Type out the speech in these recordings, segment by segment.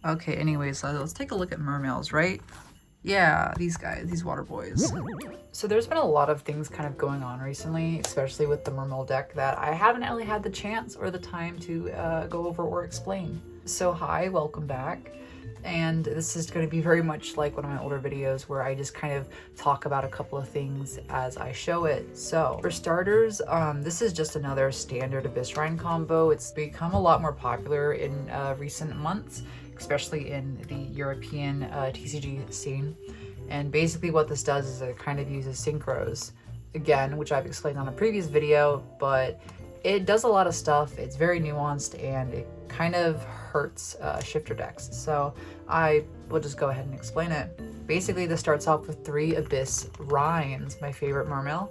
Okay, anyways, let's take a look at Mermails, right? Yeah, these guys, these water boys. So there's been a lot of things kind of going on recently, especially with the Mermail deck, that I haven't really had the chance or the time to go over or explain. So hi, welcome back. And this is going to be very much like one of my older videos where I just kind of talk about a couple of things as I show it. So for starters, this is just another standard Abyss Shrine combo. It's become a lot more popular in recent months, especially in the European TCG scene. And basically what this does is it kind of uses synchros, again, which I've explained on a previous video, but it does a lot of stuff. It's very nuanced and it kind of hurts shifter decks. So I will just go ahead and explain it. Basically, this starts off with 3 Abyss Rhines, my favorite Mermail.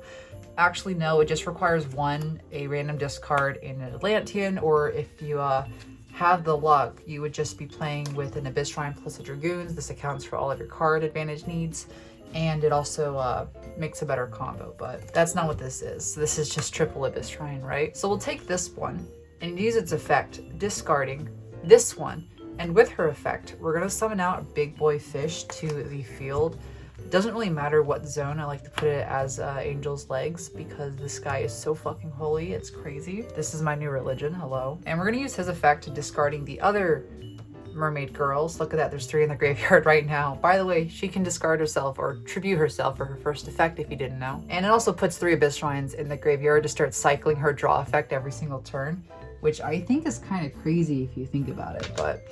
Actually, no, it just requires 1, a random discard in an Atlantean, or if you have the luck, you would just be playing with an Abyss Shrine plus a Dragoons. This accounts for all of your card advantage needs, and it also makes a better combo, but that's not what this is. So this is just triple Abyss Shrine, right? So we'll take this one and use its effect, discarding this one, and with her effect, we're gonna summon out a big boy fish to the field. It doesn't really matter what zone. I like to put it as Angel's Legs because this guy is so fucking holy, it's crazy. This is my new religion, hello. And we're gonna use his effect, discarding the other mermaid girls. Look at that, there's 3 in the graveyard right now. By the way, she can discard herself or tribute herself for her first effect if you didn't know. And it also puts 3 Abyss Shrines in the graveyard to start cycling her draw effect every single turn, which I think is kind of crazy if you think about it, but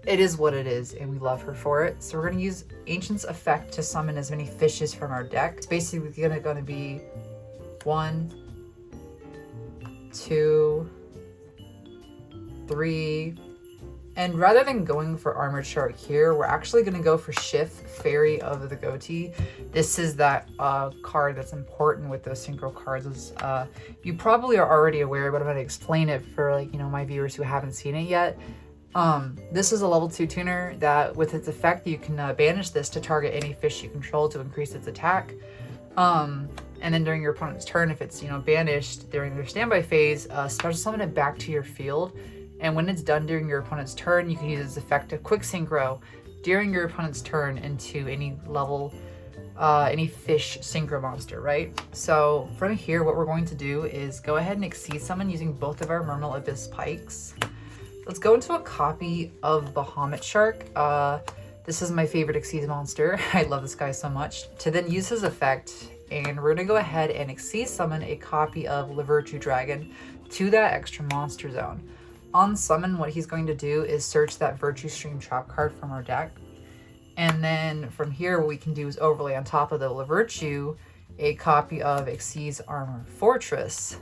it is what it is and we love her for it. So we're gonna use Ancient's effect to summon as many fishes from our deck. It's basically gonna be 1, 2, 3, and rather than going for Armored Shark here, we're actually going to go for Shift, Fairy of the Goatee. This is that card that's important with those synchro cards. You probably are already aware, but I'm going to explain it for my viewers who haven't seen it yet. This is a level 2 tuner that with its effect, you can banish this to target any fish you control to increase its attack. And then during your opponent's turn, if it's banished during their standby phase, special summon it back to your field. And when it's done during your opponent's turn, you can use its effect to quick synchro during your opponent's turn into any level, any fish synchro monster, right? So from here, what we're going to do is go ahead and Xyz summon using both of our Mermail Abyss Pikes. Let's go into a copy of Bahamut Shark. This is my favorite Xyz monster. I love this guy so much. To then use his effect, and we're gonna go ahead and Xyz summon a copy of Virtue Dragon to that extra monster zone. On summon, what he's going to do is search that Virtue Stream trap card from our deck. And then from here, what we can do is overlay on top of the Virtue a copy of Xyz Armor Fortress.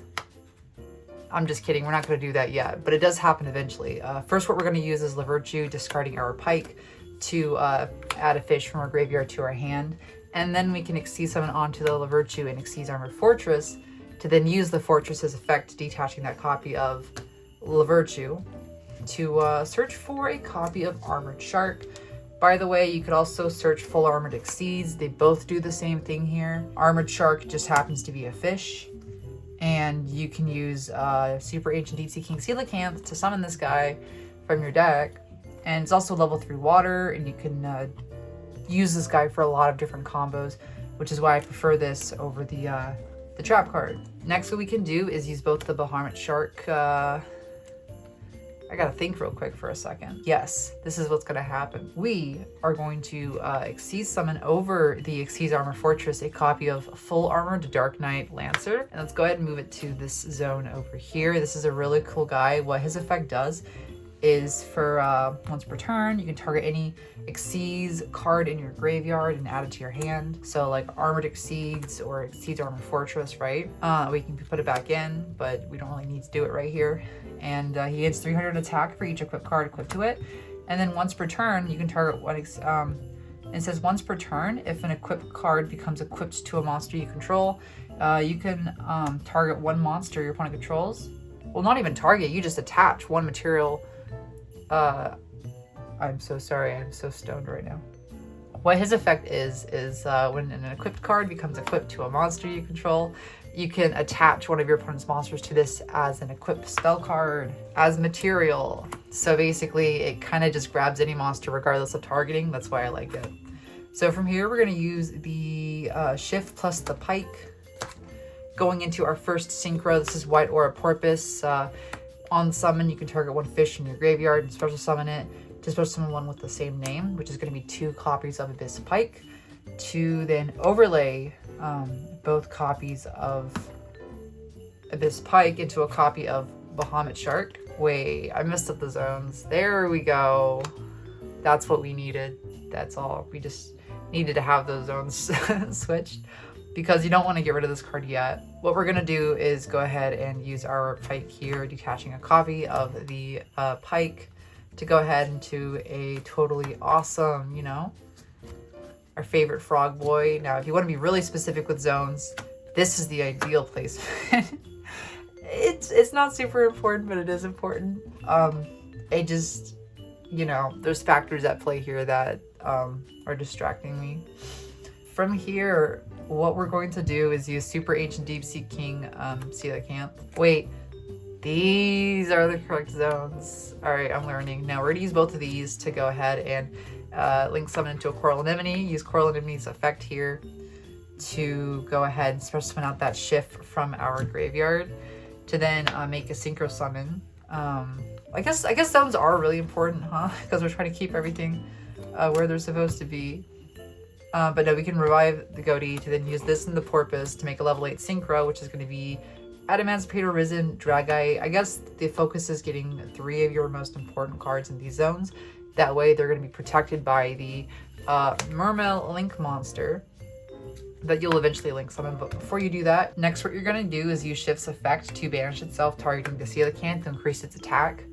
I'm just kidding, we're not going to do that yet, but it does happen eventually. First, what we're going to use is Virtue, discarding our Pike to add a fish from our graveyard to our hand. And then we can Xyz summon onto the Virtue and Xyz Armor Fortress to then use the Fortress's effect, detaching that copy of Virtue to search for a copy of Armored Shark. By the way, you could also search Full Armored Xyz. They both do the same thing here. Armored Shark just happens to be a fish. And you can use Super Ancient Deep Sea King Coelacanth to summon this guy from your deck. And it's also level 3 water, and you can use this guy for a lot of different combos, which is why I prefer this over the trap card. Next, what we can do is use both the Bahamut Shark. I gotta think real quick for a second. Yes, this is what's gonna happen. We are going to Xyz summon over the Xyz Armor Fortress a copy of Full Armored Dark Knight Lancer. And let's go ahead and move it to this zone over here. This is a really cool guy. What his effect does is for once per turn, you can target any Xyz card in your graveyard and add it to your hand. So like Armored Xyz or Xyz Armor Fortress, right? We can put it back in, but we don't really need to do it right here. And he gets 300 attack for each equipped card equipped to it. And then once per turn, you can target one, it says once per turn, if an equipped card becomes equipped to a monster you control, you can target one monster your opponent controls. Well, not even target, you just attach one material. I'm so sorry, I'm so stoned right now. What his effect is when an equipped card becomes equipped to a monster you control, you can attach one of your opponent's monsters to this as an equipped spell card, as material. So basically it kind of just grabs any monster regardless of targeting. That's why I like it. So from here, we're going to use the shift plus the pike. Going into our first synchro, this is White Aura Porpoise. On summon, you can target one fish in your graveyard and special summon it. To special summon one with the same name, which is going to be 2 copies of Abyss Pike. To then overlay both copies of Abyss Pike into a copy of Bahamut Shark. Wait, I messed up the zones. There we go. That's what we needed. That's all. We just needed to have those zones switched, because you don't want to get rid of this card yet. What we're going to do is go ahead and use our pike here, detaching a copy of the pike to go ahead into a totally awesome, you know, our favorite frog boy. Now, if you want to be really specific with zones, this is the ideal place. It's not super important, but it is important. It just, you know, there's factors at play here that are distracting me. From here, what we're going to do is use Super H and Deep Sea King Coelacanth. Wait, these are the correct zones. All right, I'm learning. Now we're gonna use both of these to go ahead and link summon into a Coral Anemone. Use Coral Anemone's effect here to go ahead and special summon out that shift from our graveyard to then make a synchro summon. I guess zones are really important, huh? Because we're trying to keep everything where they're supposed to be. But no, we can revive the Goatee to then use this in the Porpoise to make a level 8 synchro, which is going to be Adamancipator, Risen, Dragite. I guess the focus is getting 3 of your most important cards in these zones. That way they're going to be protected by the Mermail Link monster that you'll eventually link summon. But before you do that, next what you're going to do is use Shift's effect to banish itself, targeting the Coelacanth to increase its attack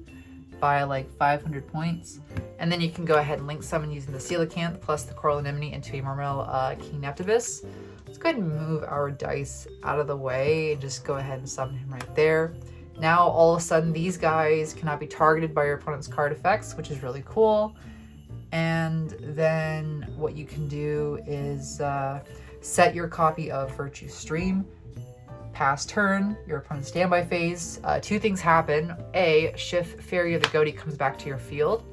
by like 500 points. And then you can go ahead and link summon using the Coelacanth plus the Coral Anemone into a Mermail King Neptibus. Let's go ahead and move our dice out of the way and just go ahead and summon him right there. Now all of a sudden these guys cannot be targeted by your opponent's card effects, which is really cool. And then what you can do is set your copy of Virtue Stream. Pass turn, your opponent's standby phase. 2 things happen. A, Shift Fairy of the Goatee comes back to your field.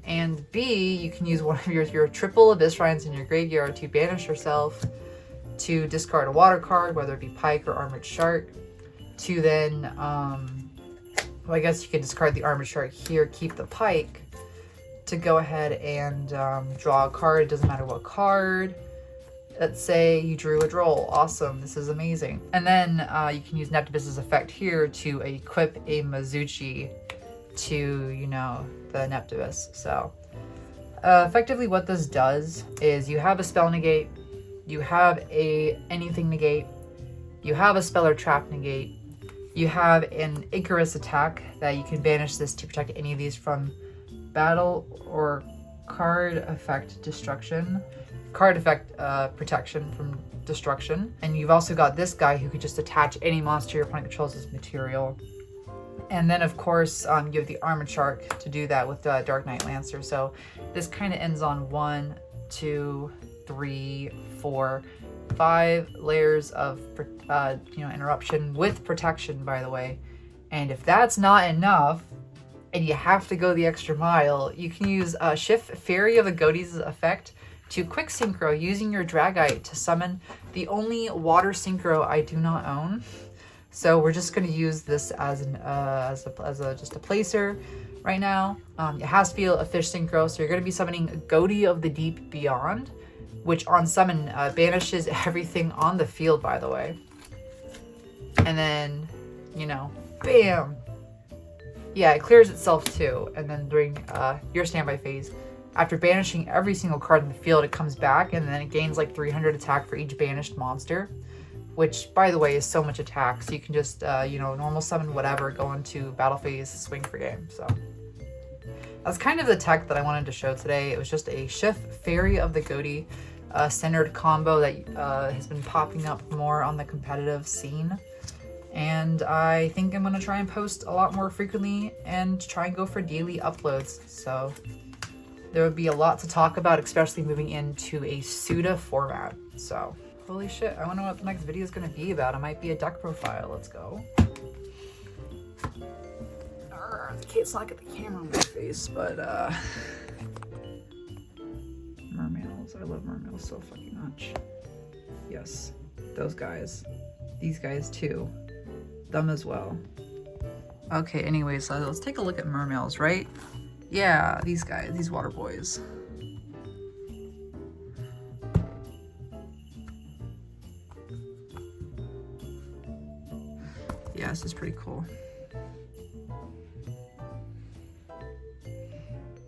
And B, you can use one of your triple Abyss Shrines in your graveyard to banish yourself, to discard a water card, whether it be Pike or Armored Shark, to then, well, I guess you can discard the Armored Shark here, keep the Pike, to go ahead and draw a card. It doesn't matter what card. Let's say you drew a Droll. Awesome, this is amazing. And then you can use Neptibus's effect here to equip a Mizuchi to, you know, the Neptibus. So effectively what this does is you have a spell negate, you have a anything negate, you have a spell or trap negate, you have an Icarus attack that you can banish this to protect any of these from battle or card effect destruction. Card effect protection from destruction. And you've also got this guy who could just attach any monster your opponent controls as material. And then of course you have the Armored Shark to do that with the Dark Knight Lancer. So this kind of ends on 1, 2, 3, 4, 5 layers of you know, interruption with protection, by the way. And if that's not enough and you have to go the extra mile, you can use Shift Fairy of the Goatee's effect to quick synchro using your Dragite to summon the only water synchro I do not own. So we're just going to use this as an just a placer right now. It has to be a fish synchro, so you're going to be summoning Goatee of the Deep Beyond, which on summon banishes everything on the field, by the way. And then, you know, bam! Yeah, it clears itself too. And then during your standby phase, after banishing every single card in the field, it comes back and then it gains like 300 attack for each banished monster, which, by the way, is so much attack. So you can just, you know, normal summon whatever, go into battle phase, swing for game. So that's kind of the tech that I wanted to show today. It was just a Shift Fairy of the Goatee centered combo that has been popping up more on the competitive scene. And I think I'm going to try and post a lot more frequently and try and go for daily uploads. So there would be a lot to talk about, especially moving into a Suda format. So Holy shit, I wonder what the next video is gonna be about. It might be a deck profile. Let's go. It's not get the camera on my face, but Mermails. I love Mermails so fucking much. Yes, those guys. These guys too. Them as well. Okay, anyways, so let's take a look at Mermails, right? Yeah, these guys, these water boys. Yeah, this is pretty cool.